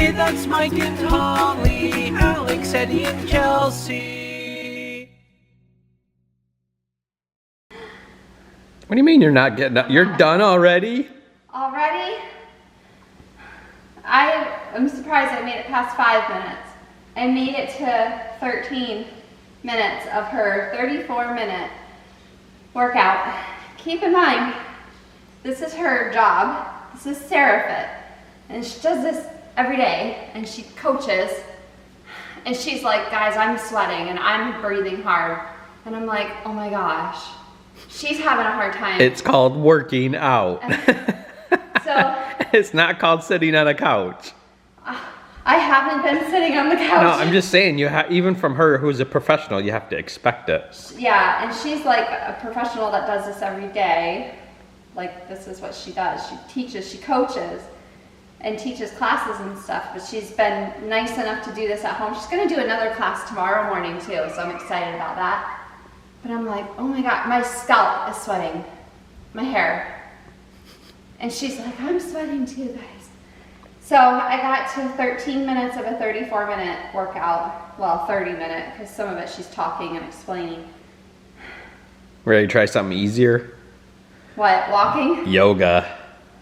Hey, that's Mike and Holly, Alex, Eddie, and Kelsey. What do you mean you're not getting up? You're done already? Already? I'm surprised I made it past 5 minutes. I made it to 13 minutes of her 34-minute workout. Keep in mind, this is her job. This is Seraphic. And she does this every day, and she coaches. And she's like, guys, I'm sweating and I'm breathing hard. And I'm like, oh my gosh, she's having a hard time. It's called working out. So it's not called sitting on a couch. I haven't been sitting on the couch. No, I'm just saying, even from her who's a professional, you have to expect it. Yeah, and she's like a professional that does this every day. Like, this is what she does. She teaches, she coaches, and teaches classes and stuff, but she's been nice enough to do this at home. She's gonna do another class tomorrow morning too, so I'm excited about that. But I'm like, oh my God, my scalp is sweating, my hair. And she's like, I'm sweating too, guys. So I got to 13 minutes of a 34-minute workout. Well, 30-minute, because some of it she's talking and explaining. Ready to try something easier? What, walking? Yoga.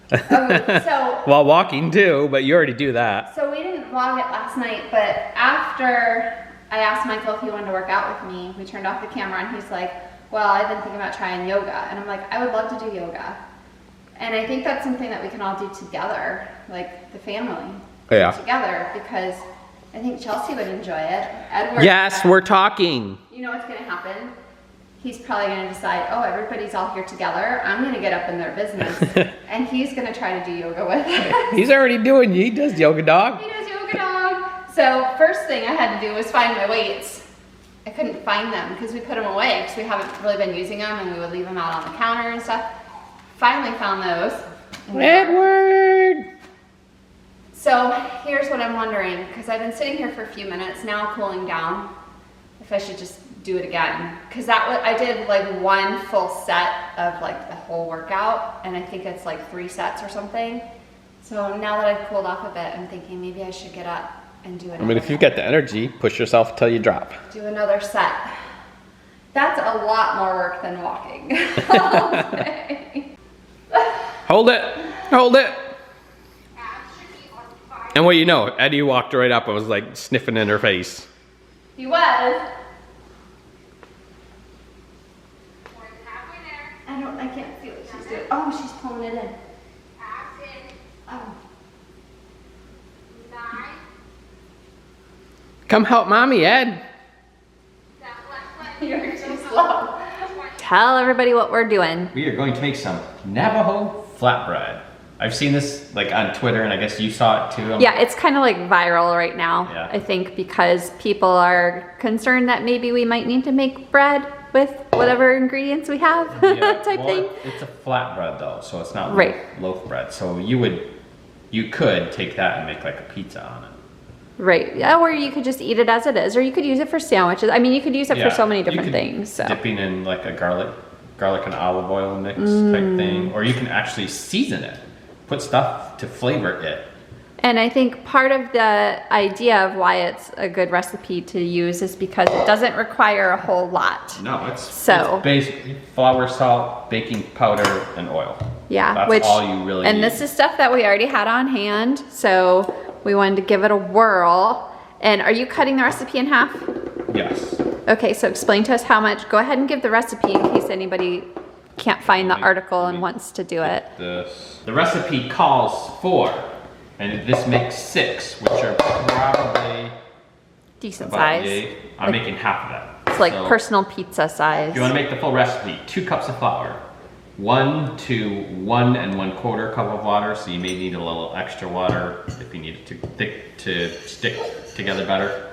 So well, walking too, but you already do that. So we didn't vlog it last night, but after I asked Michael if he wanted to work out with me, we turned off the camera and he's like, well, I've been thinking about trying yoga. And I'm like, I would love to do yoga. And I think that's something that we can all do together, like the family. Yeah. Together, because I think Chelsea would enjoy it. Edward. Yes, we're talking. You know what's gonna happen? He's probably gonna decide, oh, everybody's all here together. I'm gonna get up in their business. And he's gonna try to do yoga with us. He's already doing, he does yoga dog. He does yoga dog. So first thing I had to do was find my weights. I couldn't find them because we put them away because we haven't really been using them and we would leave them out on the counter and stuff. Finally found those. Edward! So here's what I'm wondering, because I've been sitting here for a few minutes, now cooling down, if I should just do it again. Because I did like one full set of like the whole workout, and I think it's like 3 sets or something. So now that I've cooled off a bit, I'm thinking maybe I should get up and do it. I mean, if you've got the energy, push yourself till you drop. Do another set. That's a lot more work than walking all day. Hold it, hold it. And what you know, Eddie walked right up and was like sniffing in her face. He was. I can't see what she's doing. Oh, she's pulling it in. Oh. Come help mommy, Ed. You're too slow. Tell everybody what we're doing. We are going to make some Navajo flatbread. I've seen this like on Twitter, and I guess you saw it too. Yeah, it's kind of like viral right now. Yeah. I think because people are concerned that maybe we might need to make bread with whatever ingredients we have, type thing. It's a flatbread though, so it's not right. loaf bread. So you could take that and make like a pizza on it. Right, yeah, or you could just eat it as it is, or you could use it for sandwiches. I mean, you could use it for so many different things. So. Dipping in like a garlic and olive oil mix type thing, or you can actually season it, put stuff to flavor it. And I think part of the idea of why it's a good recipe to use is because it doesn't require a whole lot. No, it's basically flour, salt, baking powder, and oil. Yeah, that's all you really need. And this is stuff that we already had on hand, so we wanted to give it a whirl. And are you cutting the recipe in half? Yes. Okay, so explain to us how much. Go ahead and give the recipe in case anybody can't find the article and wants to do it. The recipe calls for, and this makes 6, which are probably decent size. I'm making half of that. It's like personal pizza size. If you want to make the full recipe, 2 cups of flour, 1 to 1 1/4 cup of water, so you may need a little extra water if you need it to stick together better.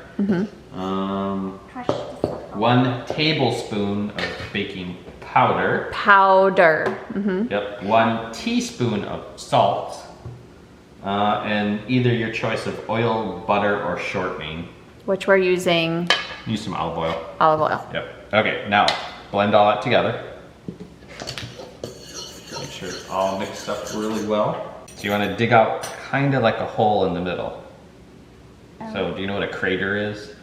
1 tablespoon of baking powder. Yep. 1 teaspoon of salt. And either your choice of oil, butter, or shortening. Which we're using. Use some olive oil. Olive oil. Yep. Okay, now blend all that together. Make sure it's all mixed up really well. So you want to dig out kind of like a hole in the middle. So do you know what a crater is?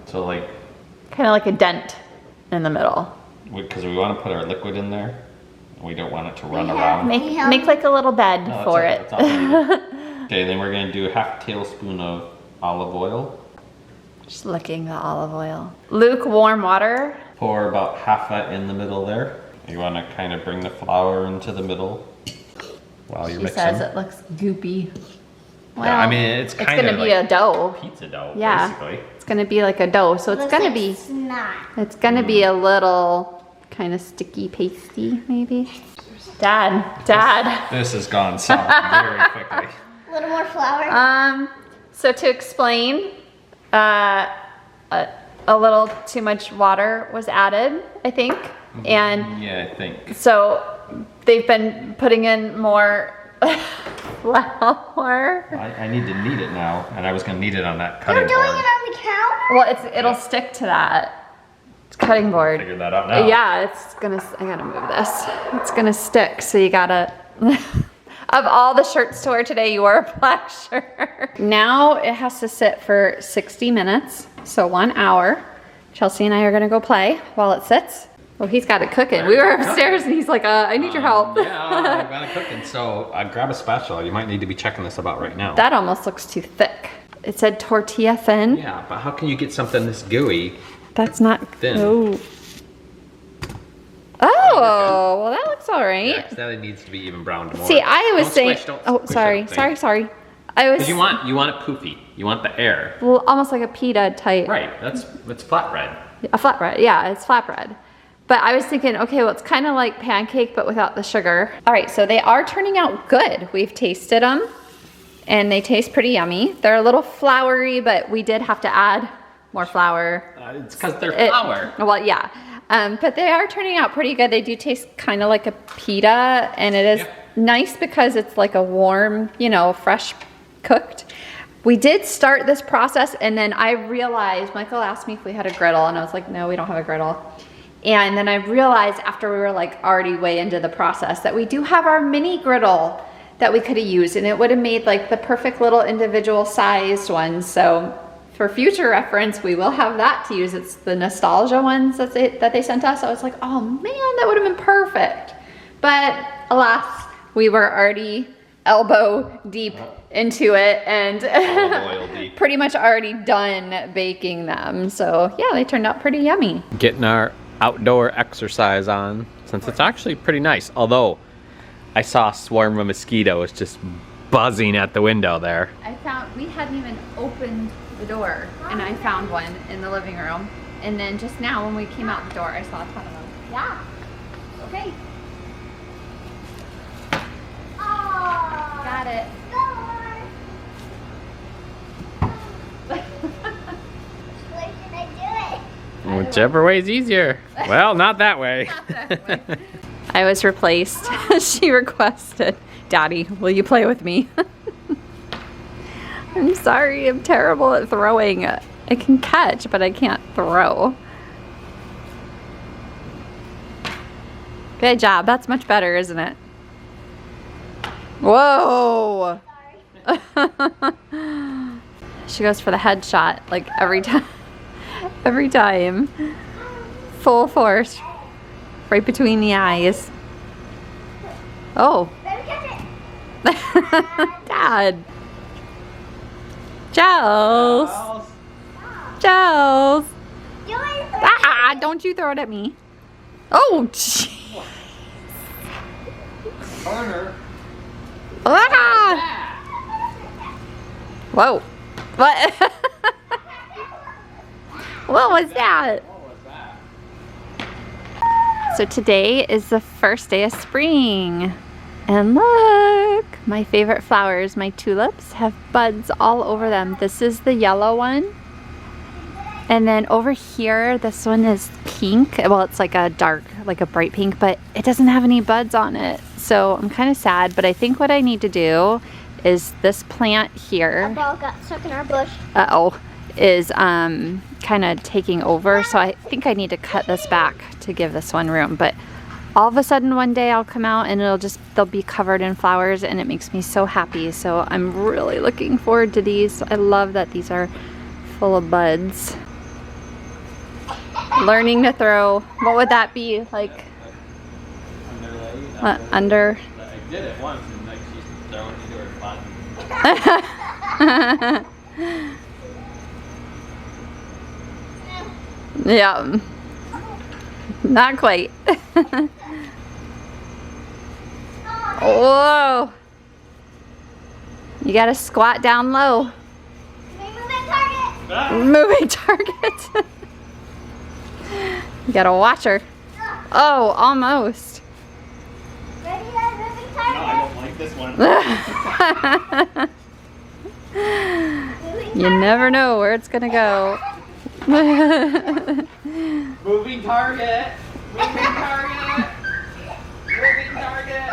So like, Kind of like a dent in the middle. because we want to put our liquid in there, and we don't want it to run around. Make like a little bed No, for that's it. all we need. Okay, then we're gonna do a half tablespoon of olive oil. Just licking the olive oil. Lukewarm water. Pour about half that in the middle there. You want to kind of bring the flour into the middle while you're She mixing. says it looks goopy. Well, Yeah, I mean, it's kind gonna of be like a dough. pizza dough, Yeah. basically. It's gonna be like a dough, so it's gonna be. It's gonna be a little kind of sticky, pasty, maybe. Dad. This has gone south very quickly. A little more flour. So to explain, a little too much water was added, I think, and Yeah, I think. so they've been putting in more flour. I need to knead it now, and I was gonna knead it on that You're cutting doing board. it on the counter? Well, it'll stick to that cutting board. Figure that out now. Yeah, I gotta move this. It's gonna stick, so you gotta, of all the shirts to wear today, you wore a black shirt. Now it has to sit for 60 minutes, so 1 hour. Chelsea and I are gonna go play while it sits. Well, he's got it cooking. We were upstairs and he's like, I need your help. Yeah, I've got it cooking. So grab a spatula. You might need to be checking this about right now. That almost looks too thick. It said tortilla thin. Yeah, but how can you get something this gooey? That's not Thin. Oh. Oh, well that looks all right. Yeah, 'cause that needs to be even browned more. See, I was Don't saying. squish, don't Oh, squish sorry, everything. sorry. I was. Because you want it poofy. You want the air. Well, almost like a pita type. Right. That's flatbread. A flatbread. Yeah, it's flatbread. But I was thinking, okay, well, it's kind of like pancake, but without the sugar. All right, so they are turning out good. We've tasted them, and they taste pretty yummy. They're a little floury, but we did have to add more flour. It's because they're flour. Well, yeah. But they are turning out pretty good. They do taste kind of like a pita, and it is nice because it's like a warm, fresh cooked. We did start this process, and then I realized, Michael asked me if we had a griddle, and I was like, no, we don't have a griddle. And then I realized after we were like already way into the process that we do have our mini griddle that we could have used, and it would have made like the perfect little individual sized one. So for future reference, we will have that to use. It's the nostalgia ones that they sent us. I was like, oh man, that would have been perfect. But alas, we were already elbow deep into it and Olive oil deep. pretty much already done baking them. So yeah, they turned out pretty yummy. Getting our outdoor exercise on, since it's actually pretty nice. Although, I saw a swarm of mosquitoes just buzzing at the window there. We hadn't even opened the door, and I found one in the living room. And then just now when we came out the door, I saw a ton of them. Yeah. Okay. Oh, Got it. Where should I do it? Whichever way's easier. Well, not that way. I was replaced. She requested, Daddy, will you play with me? I'm sorry, I'm terrible at throwing. I can catch, but I can't throw. Good job, that's much better, isn't it? Whoa! She goes for the headshot like every time. Every time. Full force. Right between the eyes. Oh. Let me catch it. Dad. Giles. Giles. Do it. Ah, don't you throw it at me. Oh, jeez. Turner. Ah. Whoa. What? What was that? So today is the first day of spring. And look, my favorite flowers, my tulips, have buds all over them. This is the yellow one. And then over here, this one is pink. Well, it's like a dark, like a bright pink, but it doesn't have any buds on it. So I'm kind of sad, but I think what I need to do is this plant A here, ball got stuck in our bush. is kind of taking over. So I think I need to cut this back to give this one room. But all of a sudden one day I'll come out and they'll be covered in flowers, and it makes me so happy. So I'm really looking forward to these. I love that these are full of buds. Learning to throw, what would that be? Like under? I did it once and like she used to throw it into her button. Yeah. Not quite. Whoa. You gotta squat down low. Moving target. You gotta watch her. Oh, almost. Ready, moving target? No, I don't like this one. You never know where it's gonna go. Moving target. Moving target. Moving target.